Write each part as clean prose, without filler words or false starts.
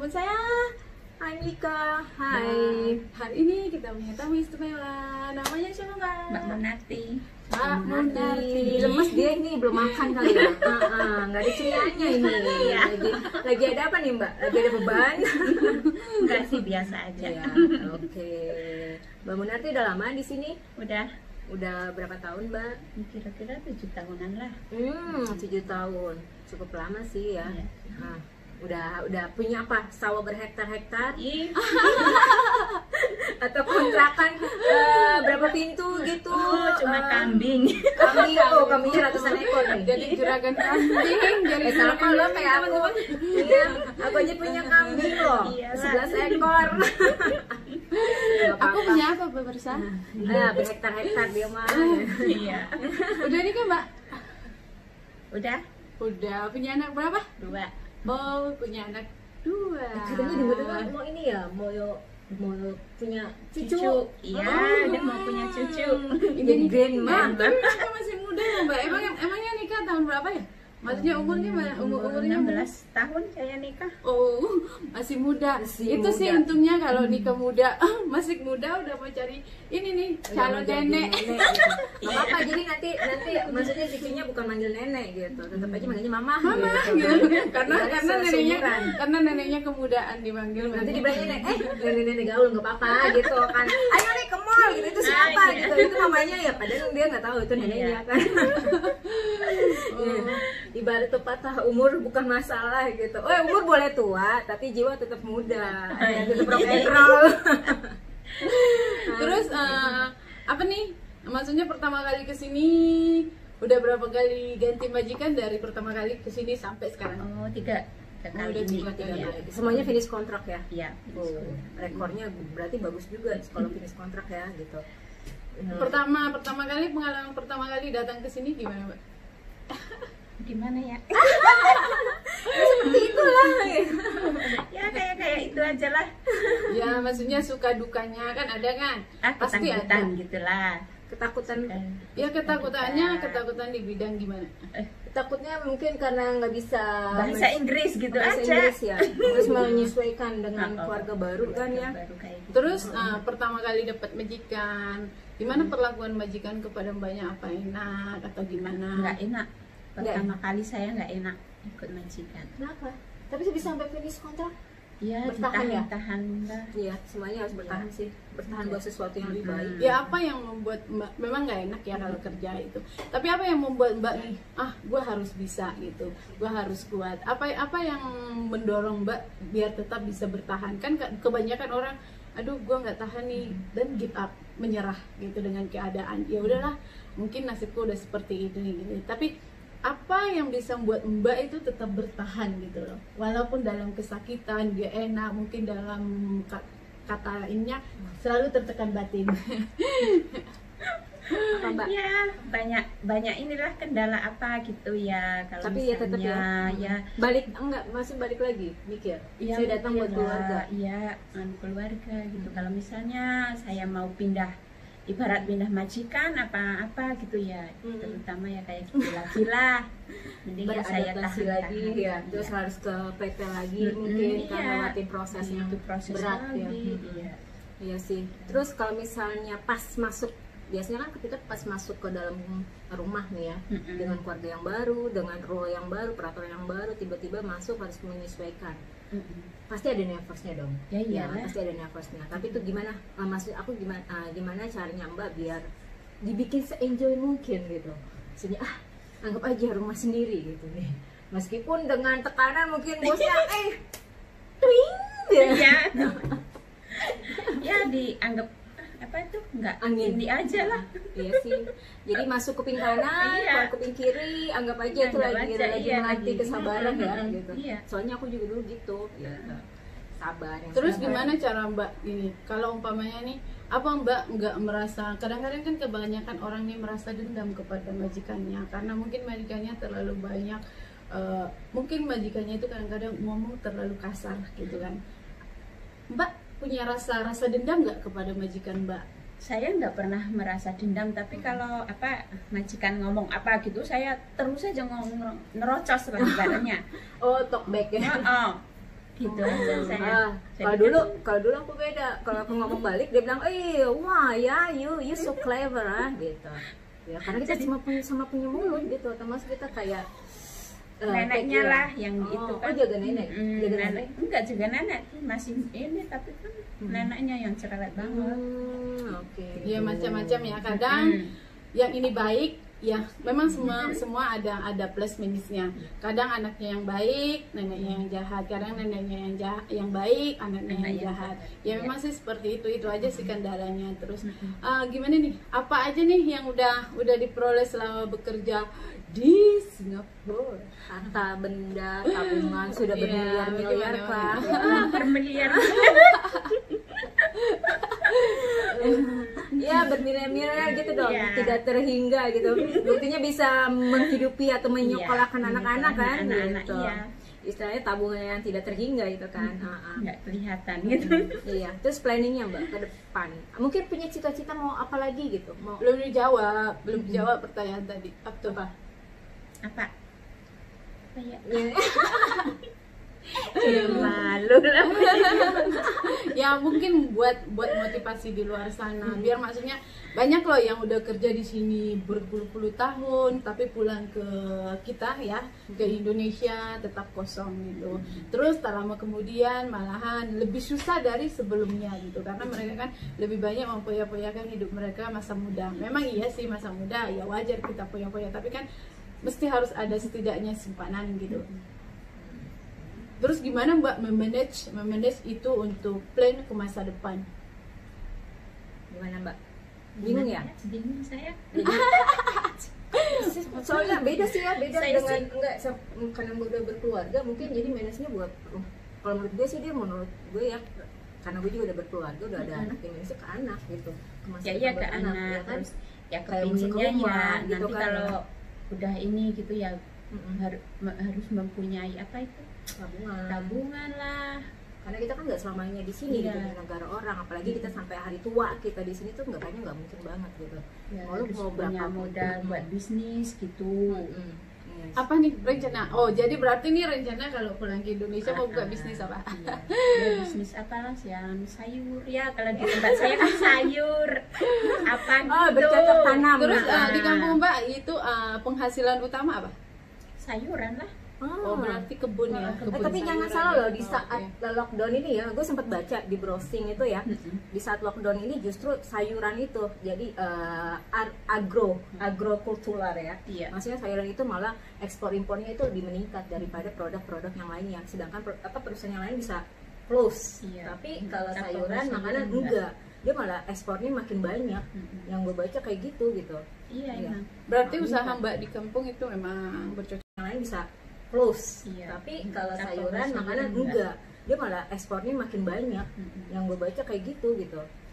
telepon saya. Hai Mika, hai. Hari ini kita punya tamu istimewa. Namanya siapa Mbak? Mbak Munarti. Mbak Munarti. Lemes dia ini, belum makan kali ya. Nggak ada cerianya ini. Lagi ada apa nih Mbak? Lagi ada beban? Enggak sih, biasa aja. Ya, oke. Mbak Munarti udah lama di sini? Udah berapa tahun Mbak? Kira-kira 7 tahunan lah. 7 tahun. Cukup lama sih ya. Iya. Nah, udah punya apa? Sawah berhektar-hektar? Atau kontrakan berapa pintu gitu? Oh, cuma kambing. Kambingnya ratusan ekor nih. Jadi juragan kambing, jadi sama lo kayak aku. Iya, aku aja punya kambing loh. Iyalah. 11 ekor. Aku punya apa pemirsa? Berhektar-hektar dia mah. Iya. Udah nikah Mbak? Udah Udah. Punya anak berapa? 2. Oh, punya anak 2. Katanya dengar-dengar mau ini ya, mau punya cucu. Iya, udah mau punya cucu. Jadi grandma. Mbak masih muda ya Mbak. Emangnya nikah tahun berapa ya? Maksudnya umurnya umurnya 16 tahun saya nikah. Oh, masih muda. Masih Itu sih muda. untungnya kalau nikah muda. Masih muda udah mau cari ini nih calon nenek. Gak apa-apa, jadi nanti maksudnya cucunya bukan manggil nenek gitu, tetap aja manggilnya mama Gitu. Karena neneknya seumuran. neneknya kemudahan dipanggil. Nanti dibilang nenek gaul nggak apa-apa gitu kan, ayo nih ke mall gitu, itu siapa gitu, itu mamanya ya, padahal dia nggak tahu itu neneknya kan. Ibarat pepatah, umur bukan masalah gitu. Umur boleh tua tapi jiwa tetap muda, tetap rock and roll. Terus apa nih? Maksudnya pertama kali kesini udah berapa kali ganti majikan dari pertama kali kesini sampai sekarang? Oh, 3 kali. Udah ini. 3 kali. Iya. Semuanya finish kontrak ya. Iya. Rekornya berarti bagus juga kalau finish kontrak ya gitu. Pertama kali, pengalaman pertama kali datang ke sini gimana, Mbak? Gimana ya? Seperti itulah. Ya kayak itu aja lah. Ya, maksudnya suka dukanya kan ada kan? Pasti ada. Ketakutan gitulah. Ketakutan. Ya ketakutan di bidang gimana? Takutnya mungkin karena nggak bisa Bahasa Inggris gitu bahasa aja. Inggris ya. Terus menyesuaikan dengan keluarga baru kan ya. Baru kayak gitu. Terus pertama kali dapat majikan, gimana perlakuan majikan kepada mbaknya? Apa enak atau gimana? Nggak enak. Pertama kali saya nggak enak ikut majikan. Kenapa? Tapi bisa sampai finish kontrak? Iya, Bertahan ya? tahan lah. Iya, semuanya harus bertahan sih. Bertahan buat sesuatu yang lebih baik. Ya apa yang membuat mbak, memang nggak enak ya kalau kerja itu, tapi apa yang membuat mbak nih, gue harus bisa gitu, gue harus kuat, apa yang mendorong mbak biar tetap bisa bertahan? Kan kebanyakan orang, aduh gue nggak tahan nih, dan give up, menyerah gitu dengan keadaan. Ya udahlah, mungkin nasibku udah seperti ini gitu. Tapi apa yang bisa membuat mbak itu tetap bertahan gitu loh, walaupun dalam kesakitan dia enak, mungkin dalam kata ininya selalu tertekan batin. Apa Mbak? Ya banyak inilah kendala apa gitu ya. Kalau Tapi ya tetap ya masih balik lagi mikir. ya Saya datang buat mikir keluarga. lah, iya keluarga gitu. Kalau misalnya saya mau ibarat pindah majikan apa gitu ya, terutama ya kayak gitu lagi lah. Mending ya saya Beradaptasi tahan lagi ya. Terus harus ke PT lagi mungkin kan lewatin prosesnya itu proses berat ya. lagi, iya. Iya sih. Terus kalau misalnya pas masuk, biasanya kan ketika pas masuk ke dalam rumah nih ya, dengan keluarga yang baru, dengan role yang baru, peraturan yang baru, tiba-tiba masuk harus menyesuaikan. Pasti ada nervousnya dong. Ya, iyalah. Pasti ada nervousnya. Tapi itu gimana? Maksud aku gimana caranya Mbak biar dibikin se-enjoy mungkin gitu. Maksudnya anggap aja rumah sendiri gitu nih. Meskipun dengan tekanan mungkin bosnya twing Ya. Ya dianggap apa itu nggak Angin. ini aja lah. Iya sih. Jadi masuk kuping kanan, keluar kuping kiri, anggap aja itu Anggap lagi aja, lagi iya, melatih lagi. kesabaran ya gitu. Iya. Soalnya aku juga dulu gitu. Ya. Sabar yang Terus sabar. gimana cara mbak ini, kalau umpamanya nih, apa mbak nggak merasa, kadang-kadang kan kebanyakan orang nih merasa dendam kepada majikannya karena mungkin majikannya terlalu banyak, mungkin majikannya itu kadang-kadang ngomong terlalu kasar gitu kan. Mbak punya rasa dendam nggak kepada majikan mbak? Saya nggak pernah merasa dendam, tapi kalau majikan ngomong apa gitu saya terus aja ngomong nerocos lah ibaratnya. Oh, talk back ya. gitu aja saya. Kalau dulu aku beda. Kalau aku ngomong balik dia bilang, wah ya, you so clever gitu. Ya karena kita sama punya mulut gitu, otomatis kita kayak neneknya lah yang itu kan. Jaga nenek. Jaga Nenek enggak juga nenek masih ini, tapi kan neneknya yang cerewet banget. Oke. Ya macam-macam ya, kadang yang ini baik ya, memang semua ada plus minusnya. Kadang anaknya yang baik, neneknya yang jahat. Kadang neneknya yang baik, anaknya yang jahat. Ya memang sih seperti itu aja sih kendalanya. Terus gimana nih? Apa aja nih yang udah diperoleh selama bekerja di Singapura? Harta benda, tabungan sudah bermiliar-miliar kan? Bermiliar. Ya bermiliar-miliar gitu dong, Iya. tidak terhingga gitu. Buktinya bisa menghidupi atau menyekolahkan anak-anak kan? Anak-anak, Gitu. iya. Istilahnya tabungan yang tidak terhingga itu kan. Nggak kelihatan gitu. Iya. Terus planningnya Mbak ke depan, mungkin punya cita-cita mau apa lagi gitu? Mau Belum dijawab pertanyaan tadi. Apa? Apa ya? Ya. Malu lah. Ya mungkin buat motivasi di luar sana, biar maksudnya banyak loh yang udah kerja di sini berpuluh-puluh tahun tapi pulang ke kita ya, ke Indonesia tetap kosong gitu. Terus tak lama kemudian malahan lebih susah dari sebelumnya gitu, karena mereka kan lebih banyak mempoya-poyakan hidup mereka masa muda. Memang iya sih masa muda ya wajar kita poya-poya, tapi kan mesti harus ada setidaknya simpanan gitu. Terus gimana Mbak memanage itu untuk plan ke masa depan? gimana Mbak? Bingung ya? Bingung saya. Soalnya beda sih ya, beda Saya dengan karena udah berkeluarga mungkin jadi manage-nya buat kalau menurut gue sih dia menurut gue ya, karena gue juga udah berkeluarga, udah ada anak, yang manage ke anak gitu. Ke masa Ya depan iya ke buat anak, ya kan? terus ya Kayak masuk kepinginnya rumah, ya gitu nanti kan, kalau ya. udah ini gitu ya harus mempunyai apa itu tabungan lah. Karena kita kan nggak selamanya di sini Iya. gitu, di negara orang, apalagi kita sampai hari tua kita di sini tuh nggak mungkin banget gitu. Ya, Mau lu harus mau punya berapa modal buat bisnis gitu. Yes. Apa nih rencana? Oh jadi berarti nih rencana kalau pulang ke Indonesia mau buka bisnis apa? Iya. Ya, bisnis apa lah, yang sayur ya, kalau di tempat saya kan sayur apa Oh, gitu. bercocok tanam. Terus Nah. di kampung Mbak itu penghasilan utama apa? Sayuran lah. Oh berarti kebun ya. Kebun Tapi jangan sayuran salah ya. loh, di Oh, saat oke. lockdown ini ya, gue sempat baca di browsing itu ya, di saat lockdown ini justru sayuran itu jadi agrokultural ya. Iya. Maksudnya sayuran itu malah ekspor impornya itu lebih meningkat daripada produk-produk yang lainnya. Sedangkan perusahaan yang lain bisa close. Iya. Tapi kalau Tapi sayuran sayuran makanan enggak. Dia malah ekspornya makin banyak. Yang gue baca kayak gitu. Iya, Iya. emang. Berarti Nah, usaha meningkat. Mbak di kampung itu memang bercocok. Yang lain bisa close. Iya. Tapi kalau Tapi sayuran sayuran makanan enggak. Dia malah ekspornya makin banyak. Yang gue baca kayak gitu.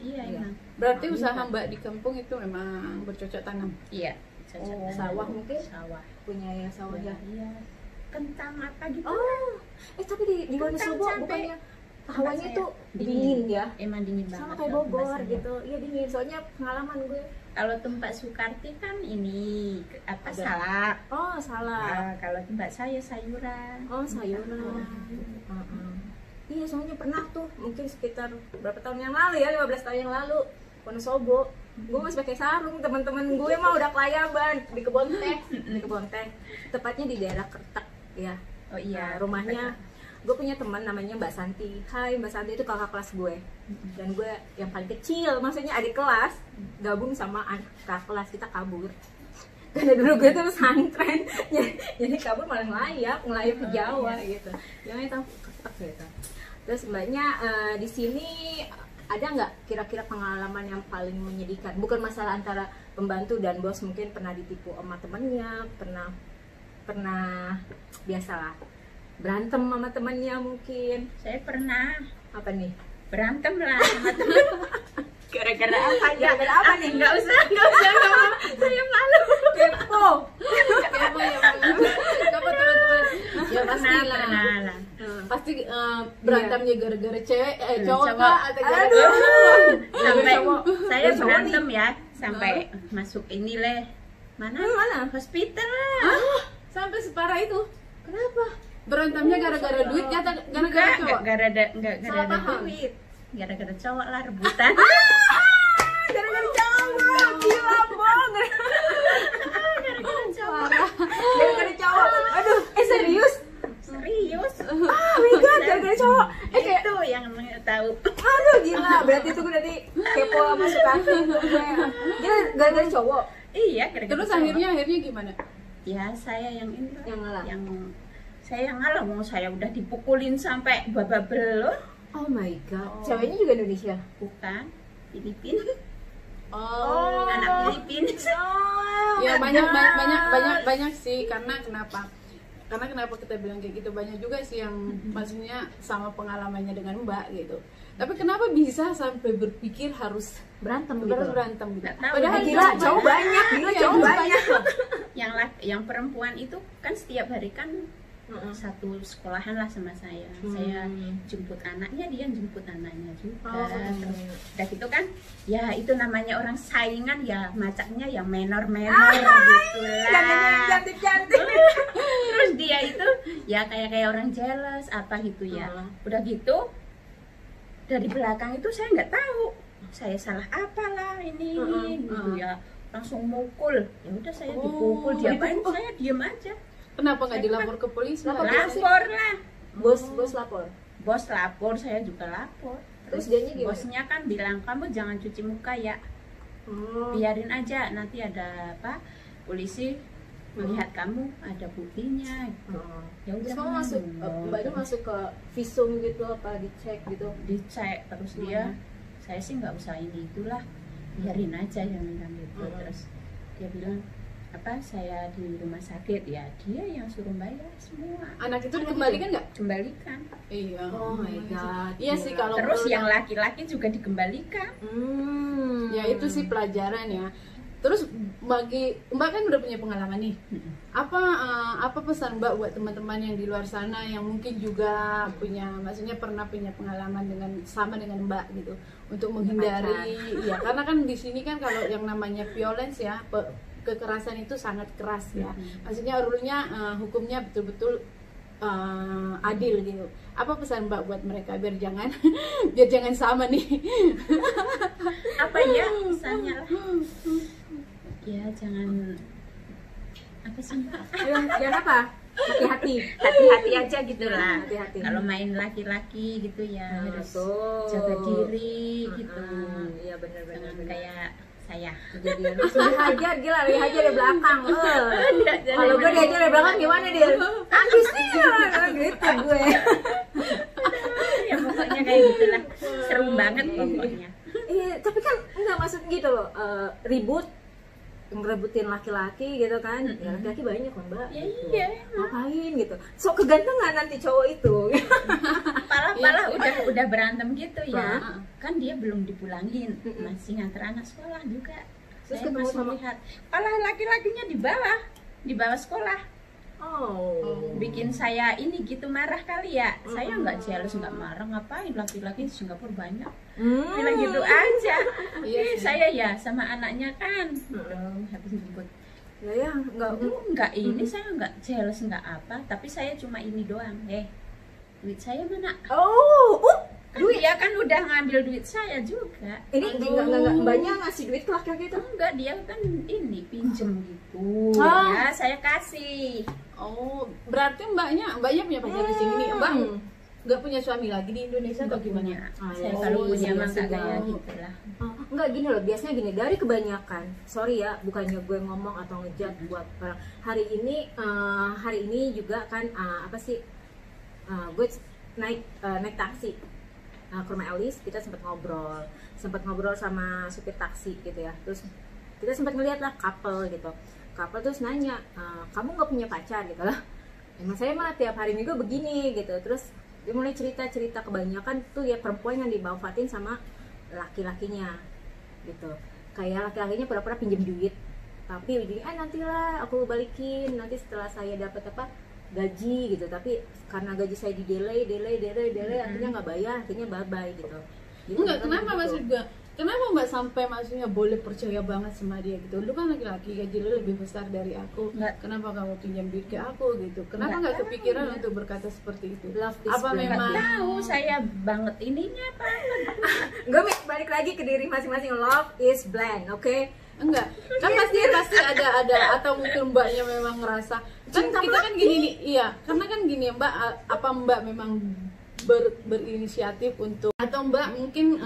Iya, Iya. emang. Berarti Nah, usaha meningkat. Mbak di kampung itu memang bercocok tanam. Iya. Oh, sawah mungkin? Sawah. Punya ya sawah ya. Iya. Kentang apa gitu. Oh, tapi di Wonosobo Kentang bukannya sampai- hawanya saya tuh dingin ya? Emang dingin banget. Sama kayak kalau Bogor tempat saya. gitu. Iya dingin. Soalnya pengalaman gue. Kalau tempat Sukarti kan ini apa Ada. salak. Oh, salah. Nah, kalau tempat saya sayuran. Oh, sayuran. Iya, soalnya pernah tuh mungkin sekitar berapa tahun yang lalu ya, 15 tahun yang lalu, Wonosobo. Gue masih pakai sarung, teman-teman gue mah udah kelayaban di kebun teh. Tepatnya di daerah Kertek ya. Oh iya. Nah, rumahnya gue punya teman namanya Mbak Santi. Hai Mbak Santi, itu kakak kelas gue. Dan gue yang paling kecil, maksudnya adik kelas, gabung sama kakak kelas, kita kabur. Karena dulu gue tuh pesantren, jadi kabur malah ngelayap ke Jawa gitu. Yang tahu Kertek gitu. Terus mbaknya di sini ada nggak kira-kira pengalaman yang paling menyedihkan? Bukan masalah antara pembantu dan bos, mungkin pernah ditipu sama temennya, pernah biasalah berantem sama temennya mungkin. Saya pernah Apa nih? berantem lah sama teman. Gara-gara apa ya? Gara-gara apa nih? Nggak usah ngomong. Saya malu. Kepo. Apa teman-teman? Ya pastilah. Pernah lah. Pasti berantemnya gara-gara cewek, cowok Cowok. kah atau gara-gara Sampai cowok. saya Cowok berantem ya, sampai masuk ini leh. Mana? Mana? Hospital lah. sampai separah itu. Kenapa? Berantemnya gara-gara duit, gara-gara cowok. Enggak Salah gara-gara paham. duit. Gara-gara cowok lah rebutan. Gara-gara cowok, gila bohong. Gara-gara cowok. Gara-gara cowok. Aduh, serius? Serius. Oh my god, gara-gara cowok. Kayak Itu yang tahu. aduh gila, berarti itu gue nanti kepo sama suka hati gue. Dia gara-gara cowok Iya, gara-gara Terus cowok. akhirnya gimana? Ya saya yang ini lah, yang ngalah. saya yang ngalah, mau saya udah dipukulin sampai bababel loh. Oh my god, Oh. ceweknya juga Indonesia. Bukan, Filipina. Oh, Anak Filipina. ya banyak sih, karena kenapa? Karena kenapa kita bilang kayak gitu, banyak juga sih yang maksudnya sama pengalamannya dengan Mbak gitu. Tapi kenapa bisa sampai berpikir harus Berantem gitu. berantem gitu? Nggak tahu, Padahal Gila, cowok banyak, gila Iya, cowok banyak. Yang perempuan itu kan setiap hari kan Heeh. satu sekolahan lah sama saya. Hmm. Saya jemput anaknya, dia jemput anaknya juga. Oh, Terus udah gitu kan, ya itu namanya orang saingan ya, macaknya yang menor-menor gitu Gantengnya yang lah. cantik-cantik. Terus dia itu ya kayak orang jealous apa gitu ya. Udah gitu dari belakang itu saya nggak tahu saya salah apalah ini gitu ya, langsung mukul. Ya udah saya Oh, dipukul, diapain dipukul. saya diem aja. Kenapa nggak dilapor ke polisi? Lapor Mbak? polisi. Lapor lah, Bos lapor. bos lapor, saya juga lapor. Terus dianya gimana? bosnya kan bilang, kamu jangan cuci muka ya, biarin aja, nanti ada apa, polisi melihat kamu ada buktinya. Ya udah, Terus kamu masuk, mbaknya masuk ke visum gitu apa dicek gitu? dicek. Terus dia, saya sih nggak usah ini itulah, biarin aja yang bilang gitu. Terus dia bilang apa, saya di rumah sakit ya, dia yang suruh bayar semua, Anak itu dikembalikan nggak? kembalikan. Iya. Oh my god. Iya sih, kalau Terus menurut yang laki-laki juga dikembalikan. ya itu sih pelajaran ya. Terus bagi Mbak kan udah punya pengalaman nih. Apa pesan Mbak buat teman-teman yang di luar sana yang mungkin juga punya, maksudnya pernah punya pengalaman sama dengan Mbak gitu, untuk menghindari ya, karena kan di sini kan kalau yang namanya violence ya, kekerasan itu sangat keras ya. Maksudnya rule-nya, hukumnya betul-betul adil gitu. Apa pesan Mbak buat mereka biar jangan biar jangan sama nih? Apa ya misalnya lah, ya jangan apa sih Mbak? Jangan apa? Hati-hati. Hati-hati aja gitu lah. Hati-hati. Kalau main laki-laki gitu ya, harus betul. jaga diri gitu. Iya benar-benar. Jangan kayak saya. Kejadian langsung dihajar, gila dihajar dari belakang. Jangan Kalau gue yang dihajar dari belakang gimana dia? Habis dia gitu gue. ya pokoknya kayak gitulah. Seru banget pokoknya. Iya, tapi kan enggak maksud gitu loh. Ribut ngerebutin laki-laki gitu kan. Ya, laki-laki banyak kan, Mbak. Ya Gitu. iya. Ngapain gitu. So kegantengan nanti cowok itu. Pala udah berantem gitu ya. Heeh. Kan dia belum dipulangin, masih nganter anak sekolah juga. Terus Saya ketemu masih sama- lihat pala laki-lakinya di bawah sekolah. Oh. Bikin saya ini gitu marah kali ya. Saya nggak jealous, nggak marah, ngapain, laki-laki di Singapura banyak. Bilang gitu aja. Iya sih. Saya ya sama anaknya kan. Habis jemput. Ya enggak. Enggak ini saya nggak jealous nggak apa, tapi saya cuma ini doang. Duit saya mana? Oh, Dia kan udah ngambil duit saya juga. ini enggak mbaknya ngasih duit ke laki-laki itu. Enggak, dia kan ini pinjem gitu. Ah. Ya, saya kasih. Oh, berarti mbaknya punya pacar di sini nih, Mbak? Nggak punya suami lagi di Indonesia atau Nggak gimana? punya. Ah, Saya iya. kalau Oh, punya iya mah sih, nggak kayak Bang. gitu lah. Enggak gini loh, biasanya gini, dari kebanyakan, sorry ya, bukannya gue ngomong atau ngejat buat orang. Hari ini juga kan apa sih? Gue naik taksi ke rumah Elis, kita sempat ngobrol sama supir taksi gitu ya. Terus kita sempat ngeliat lah couple gitu. Couple terus nanya, kamu nggak punya pacar gitu lah? Emang saya mah tiap hari minggu begini gitu. Terus dia mulai cerita kebanyakan tuh ya perempuan yang dimanfaatin sama laki-lakinya gitu. Kayak laki-lakinya pura-pura pinjam duit, tapi ujungnya nantilah aku balikin nanti setelah saya dapat apa gaji gitu. Tapi karena gaji saya di delay akhirnya nggak bayar, akhirnya bye gitu. Jadi Enggak, mereka kenapa begitu. maksud gue? kenapa mbak sampai maksudnya boleh percaya banget sama dia gitu? Lu kan laki-laki, gaji lu lebih besar dari aku. Enggak. Kenapa kamu pinjam duit ke aku gitu? Kenapa nggak kepikiran untuk berkata seperti itu? Love is Apa blind. memang Tahu saya banget ininya apa? Gue balik lagi ke diri masing-masing. Love is blind, oke? enggak? Kan pasti ada atau mungkin mbaknya memang ngerasa kan Cinta kita kan gini nih, iya. Karena kan gini ya mbak, apa mbak memang berinisiatif untuk atau mbak mungkin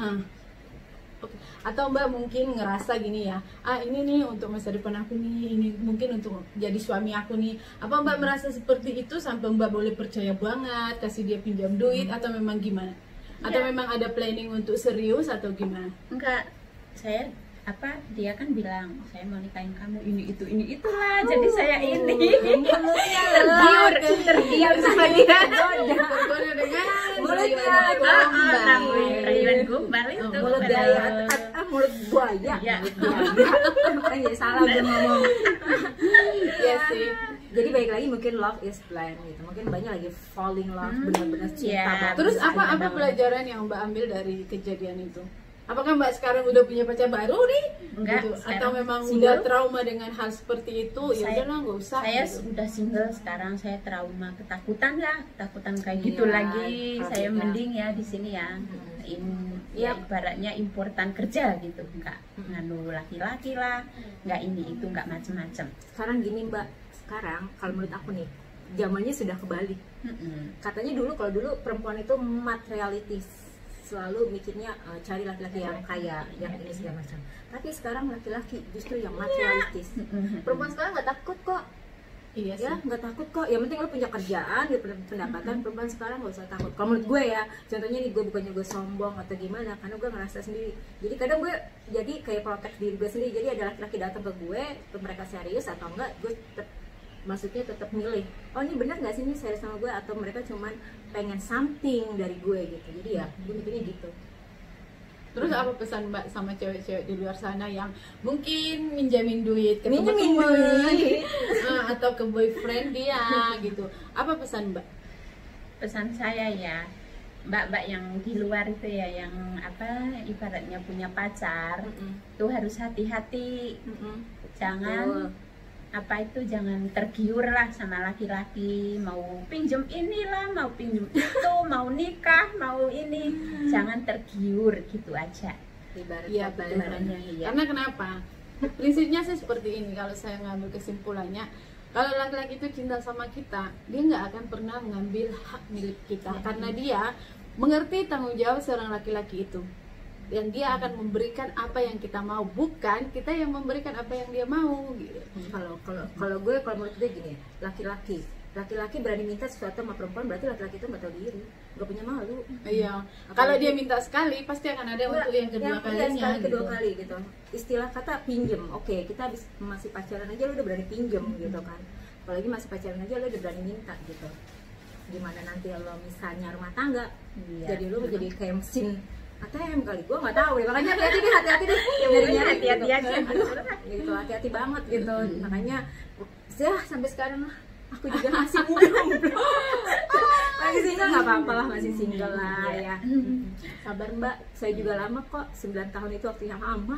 oke. Atau mbak mungkin ngerasa gini ya, ini nih untuk masa depan aku nih, ini mungkin untuk jadi suami aku nih. Apa mbak merasa seperti itu sampai mbak boleh percaya banget kasih dia pinjam duit atau memang gimana? Atau Ya. memang ada planning untuk serius atau gimana? Enggak, saya dia kan bilang saya mau nikahin kamu ini itulah jadi saya ini tergiur sama dia. Tergoda dengan Mulutnya Rayuan gombal itu. mulut gaya, mulut buaya. Ya. Makanya jadi salah gue ngomong. Iya sih. Jadi balik lagi mungkin love is blind gitu. Mungkin banyak lagi falling love, benar-benar cinta Iya. banget. Terus apa Ada. pelajaran yang mbak ambil dari kejadian itu? Apakah mbak sekarang udah punya pacar baru nih? Enggak, Gitu. Atau sekarang memang single. udah trauma dengan hal seperti itu? Ya Saya- udahlah nggak usah. Saya gitu. udah single sekarang, saya trauma, ketakutan kayak gitu Iya, lagi. kalau Saya kita- mending ya di sini ya. Ya ibaratnya importan kerja gitu, enggak nganu laki-laki lah, enggak ini itu enggak macem-macem. sekarang gini Mbak, sekarang kalau menurut aku nih, zamannya sudah kebalik. Katanya kalau dulu perempuan itu materialistis, selalu mikirnya cari laki-laki yang kaya, yang ini segala macam. Tapi sekarang laki-laki justru yang materialistis. Perempuan sekarang nggak takut kok, Iya sih. ya nggak takut kok. Yang penting lo punya kerjaan, dia punya pendapatan. Perempuan sekarang nggak usah takut. Kalau menurut gue ya, contohnya nih, gue bukannya gue sombong atau gimana, karena gue ngerasa sendiri. Jadi kadang gue jadi kayak protek diri gue sendiri. Jadi ada laki-laki datang ke gue, mereka serius atau enggak, gue maksudnya tetap milih, oh ini benar nggak sih ini serius sama gue, atau mereka cuman pengen something dari gue gitu. Jadi ya gue mikirnya gitu. Terus apa pesan mbak sama cewek-cewek di luar sana yang mungkin minjamin duit ke Minjemin teman-teman, duit. atau ke boyfriend dia gitu? Apa pesan mbak? Pesan saya ya, mbak-mbak yang di luar itu ya, yang apa ibaratnya punya pacar, itu harus hati-hati, jangan jangan tergiur lah sama laki-laki, mau pinjem inilah, mau pinjem itu, mau nikah, mau ini, jangan tergiur gitu aja. Iya, betul. Ibaratnya iya. Karena kenapa? Prinsipnya sih seperti ini, kalau saya ngambil kesimpulannya, kalau laki-laki itu cinta sama kita, dia nggak akan pernah mengambil hak milik kita, karena dia mengerti tanggung jawab seorang laki-laki itu, dan dia akan memberikan apa yang kita mau, bukan kita yang memberikan apa yang dia mau gitu. Kalau menurut gue gini, laki-laki berani minta sesuatu sama perempuan, berarti laki-laki itu nggak tahu diri, nggak punya malu. Iya. Kalau dia minta sekali, pasti akan ada untuk yang kedua kalinya. Kedua Gitu. kali gitu. Istilah kata pinjem, oke, kita habis masih pacaran aja lo udah berani pinjem gitu kan. Apalagi masih pacaran aja lo udah berani minta gitu. Gimana nanti lo misalnya rumah tangga, Iya. jadi lo jadi kayak mesin ATM kali, gue nggak tahu deh. Makanya hati-hati deh yang dari nyari Hati-hati gitu. aja. Aduh, gitu, hati-hati banget gitu. Makanya ya sampai sekarang lah aku juga masih belum masih single, nggak apa-apa lah, masih single lah ya. Sabar mbak, saya juga lama kok, 9 tahun itu waktu yang lama.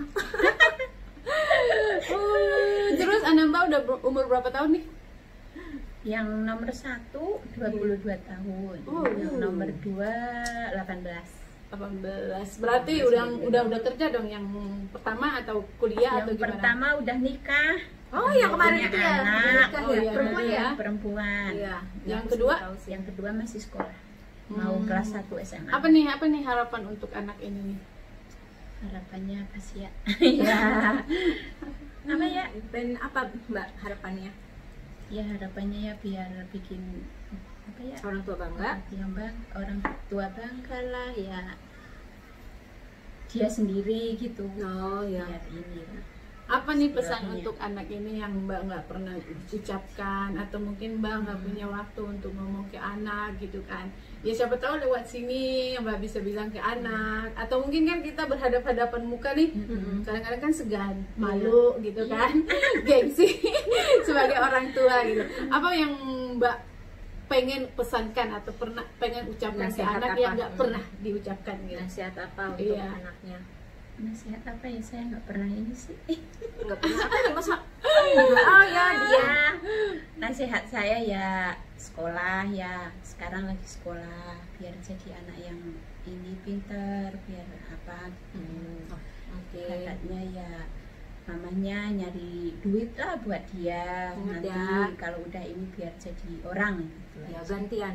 Terus anak mbak udah umur berapa tahun nih? Yang nomor 1 22 tahun, Oh. yang nomor 2 18. 18. Berarti udah kerja dong yang pertama atau kuliah atau Yang gimana? pertama udah nikah. Oh yang kemarin Punya itu ya, anak. nikah Oh, ya, iya, perempuan betul ya. Perempuan. Iya. Yang aku kedua? tahu sih. Yang kedua masih sekolah, mau kelas 1 SMA. Apa nih harapan untuk anak ini nih? Harapannya apa sih ya? Ya. Apa ya? Dan apa mbak harapannya? Ya harapannya ya biar bikin apa ya? Orang tua bangga. Orang tua bangga lah ya. Dia sendiri gitu. Oh ya. Biar ini lah. Apa nih pesan Istilahnya. untuk anak ini yang mbak nggak pernah ucapkan, atau mungkin mbak nggak punya waktu untuk ngomong ke anak gitu kan? Ya siapa tahu lewat sini mbak bisa bilang ke anak, atau mungkin kan kita berhadapan muka nih, kadang-kadang kan segan, malu gitu kan, gengsi sebagai orang tua gitu. Apa yang mbak pengen pesankan atau pengen ucapkan ke Nasihat anak apa? yang nggak pernah diucapkan gitu? Nasihat apa untuk Iya. anaknya? nasihat apa ya, saya nggak pernah ini sih. Nggak pernah apa nih masa? Oh ya dia. Ya, nasihat saya ya sekolah ya, sekarang lagi sekolah biar jadi anak yang ini pinter, biar apa. Oke. Kakaknya ya mamanya nyari duit lah buat dia, nanti kalau udah ini biar jadi orang gitu Ya aja. gantian.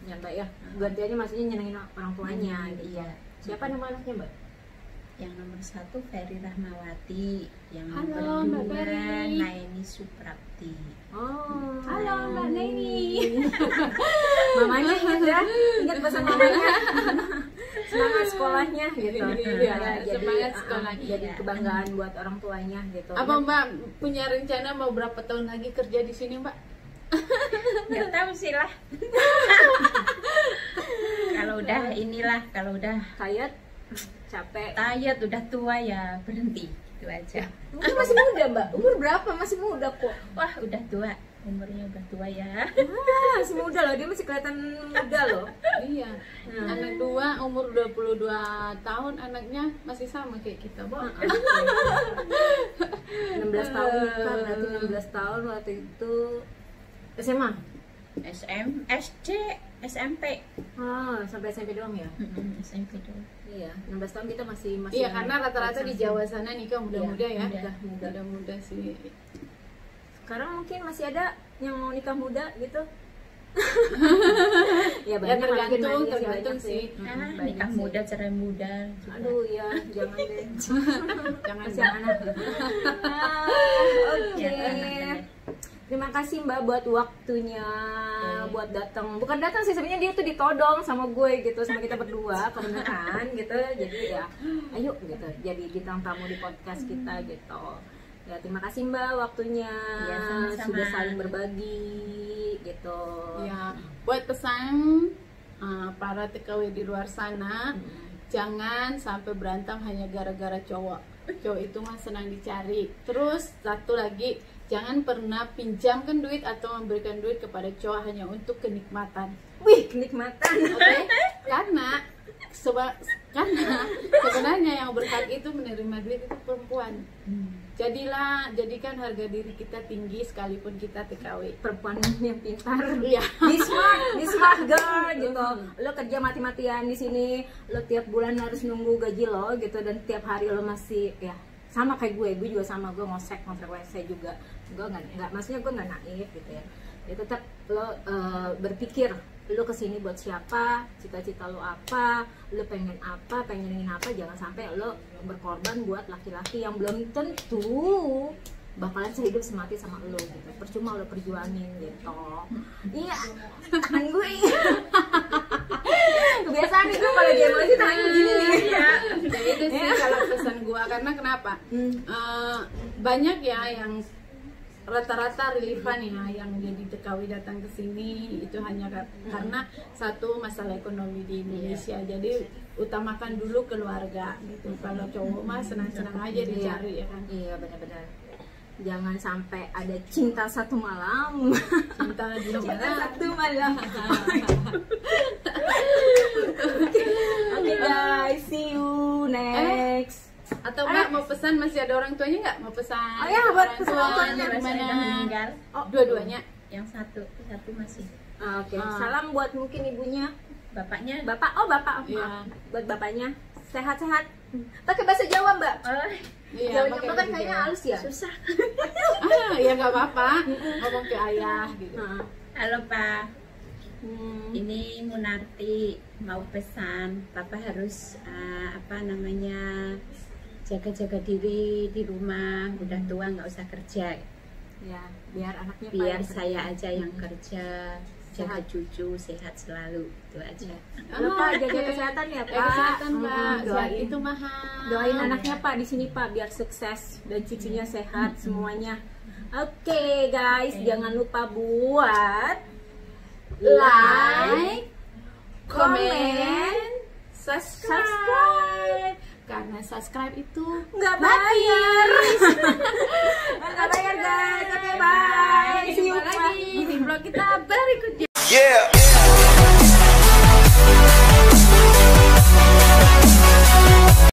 Ya Mbak ya. Gantiannya maksudnya nyenengin orang tuanya gitu. Iya. Siapa nama anaknya Mbak? Yang nomor 1 Ferry Rahmawati, yang Halo, nomor Mbak 2 Ferry. Naini Suprapti. Oh, Halo Mbak Neni. mamanya ingat ya, ingat pesan mamanya. Semangat sekolahnya gitu. Iya, Jadi, semangat sekolahnya. jadi kebanggaan buat orang tuanya gitu. Apa Mbak punya rencana mau berapa tahun lagi kerja di sini Mbak? Nggak tahu sih lah. Kalau udah inilah, kalau udah Kayat capek. tayat, udah tua ya berhenti itu aja. Mungkin masih muda Mbak. Umur berapa? Masih muda kok. Wah udah tua, umurnya udah tua ya. Masih muda loh, dia masih kelihatan muda loh. Iya. Anak 2 umur 22 tahun, anaknya masih sama kayak kita, Bu. 16 tahun nikah, berarti 16 tahun waktu itu SMA. SD, SMP. Sampai SMP doang ya? SMP dulu. Iya, 16 tahun kita masih Iya, karena rata-rata di Jawa sana nikah muda-muda ya. muda, muda. Muda-muda sih. Sekarang mungkin masih ada yang mau nikah muda gitu. Ya Ya banyak lah, mungkin tergantung, banyak tergantung banyak sih. Banyak Nikah sih. muda, cerai muda juga. Aduh ya, jangan deh. Jangan Kasihan anak. Oke. Ya, Terima kasih Mbak buat waktunya, buat datang. Bukan datang sih, sebenarnya dia tuh ditodong sama gue gitu, sama kita berdua kebenaran gitu. Jadi ya, ayo gitu. Jadi bintang tamu di podcast kita gitu. Ya terima kasih Mbak waktunya, Ya, sama-sama. sudah saling berbagi gitu. Ya, buat pesan para TKW di luar sana, jangan sampai berantem hanya gara-gara cowok. Cowok itu mah senang dicari. Terus satu lagi, jangan pernah pinjamkan duit atau memberikan duit kepada cowok hanya untuk kenikmatan. Wih, kenikmatan. Oke? Karena sebenarnya yang berhak itu menerima duit itu perempuan. Jadikan harga diri kita tinggi sekalipun kita TKW. Perempuan yang pintar. Iya. Di smart girl gitu. Lo kerja mati-matian di sini, lo tiap bulan harus nunggu gaji lo gitu, dan tiap hari lo masih ya sama kayak gue juga sama, gue ngosek WC juga. Gue nggak maksudnya gue nggak naif gitu ya. Ya tetap lo berpikir lo kesini buat siapa, cita-cita lo apa, lo pengenin apa, jangan sampai lo berkorban buat laki-laki yang belum tentu bakalan sehidup semati sama lo gitu. Percuma lo perjuangin gitu. Iya, tangan gue kebiasaan nih gue kalau dia emosi tangannya gini nih. Ya, itu sih kalau pesan gua, karena kenapa? Banyak ya yang rata-rata relevan ya yang jadi TKW datang ke sini itu hanya karena satu masalah ekonomi di Indonesia. Jadi utamakan dulu keluarga gitu. Kalau cowok mah senang-senang aja dicari ya kan. Iya benar-benar. Jangan sampai ada cinta satu malam. Cinta di Cinta satu malam. Oke guys, see you next. Atau Mbak mau pesan, masih ada orang tuanya nggak? Mau pesan? Oh ya, buat orang pesan tua orang tuanya. gimana? Sudah meninggal. Dua-duanya. Yang satu masih. Oke, salam buat mungkin ibunya, Bapaknya bapak. Oh bapak, Iya. maaf. Buat bapaknya sehat-sehat. Pakai bahasa Jawa Mbak. Iya, Jawa pakai kan bahasa kayaknya Jawa. halus ya. susah. Ya nggak apa-apa. Ngomong ke ayah gitu. Halo Pak, ini Munarti mau pesan. Papa harus jaga-jaga diri di rumah. Udah tua nggak usah kerja. Ya, biar anaknya Biar pada saya kerja. aja yang kerja. Jaga Sehat. cucu sehat selalu, itu aja. Lupa jaga Oke. kesehatan ya Pak. Kesehatan Pak, Doain. sehat itu mahal. Doain anaknya Pak di sini Pak biar sukses dan cucunya sehat semuanya. Oke guys, jangan lupa buat like, komen, subscribe. subscribe. Karena subscribe itu Nggak bayar. Nggak bayar guys. Oke bye. See you Jumpa lagi di vlog kita berikutnya. Yeah.